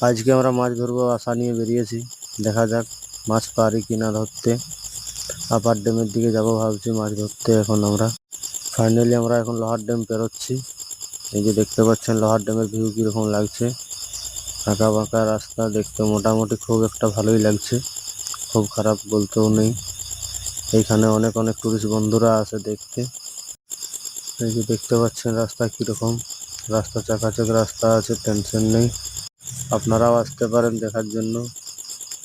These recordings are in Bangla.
আজকে আমরা মাছ ধরবো আশা নিয়ে বেরিয়েছি, দেখা যাক মাছ পারি কিনা ধরতে। আপার ড্যামের দিকে যাব ভাবছি মাছ ধরতে। এখন আমরা ফাইনালি আমরা এখন লোহার ড্যাম পেরোচ্ছি। এই যে দেখতে পাচ্ছেন লোহার ড্যামের ভিউ কিরকম লাগছে, আঁকা বাঁকা রাস্তা, দেখতে মোটামুটি খুব একটা ভালোই লাগছে, খুব খারাপ বলতেও নেই। এইখানে অনেক অনেক টুরিস্ট বন্ধুরা আসে দেখতে। এই যে দেখতে পাচ্ছেন রাস্তা কিরকম, রাস্তা চাকাচক রাস্তা আছে, টেনশন নেই। আপনারাও আসতে পারেন দেখার জন্য,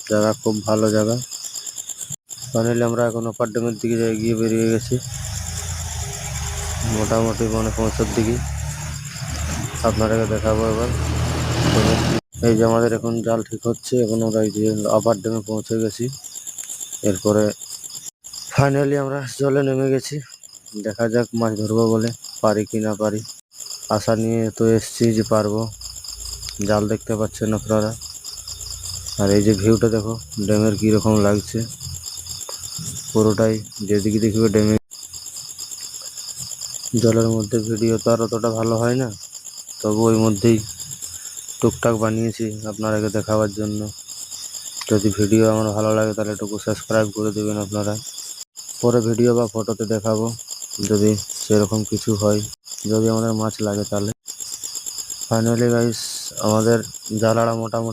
জায়গা খুব ভালো জায়গা। ফাইনালি আমরা এখন আপার ড্যামের দিকে গিয়ে বেরিয়ে গেছি, মোটামুটি পৌঁছার দিকে আপনাদেরকে দেখাবো এবার। এই যে আমাদের এখন জাল ঠিক হচ্ছে, এখন আমরা এই যে আপার ড্যামে পৌঁছে গেছি। এরপরে ফাইনালি আমরা জলে নেমে গেছি, দেখা যাক মাছ ধরবো বলে পারি কি না পারি। আশা নিয়ে তো এসছি যে পারবো। জাল দেখতে পাচ্ছেন আপনারা, আর এই যে ভিউটা দেখো ড্যামের কিরকম লাগছে, পুরোটাই যেদিকে দেখবে ড্যামে। জলের মধ্যে ভিডিও তো আর অতটা ভালো হয় না, তবু ওই মধ্যেই টুকটাক বানিয়েছি আপনাদেরকে দেখাবার জন্য। যদি ভিডিও আমার ভালো লাগে তাহলে একটু সাবস্ক্রাইব করে দেবেন আপনারা। পরে ভিডিও বা ফটোতে দেখাবো যদি সেরকম কিছু হয়, যদি আমাদের মাছ লাগে তাহলে। ফাইনালি গাইস আমাদের জালাটা মোটামুটি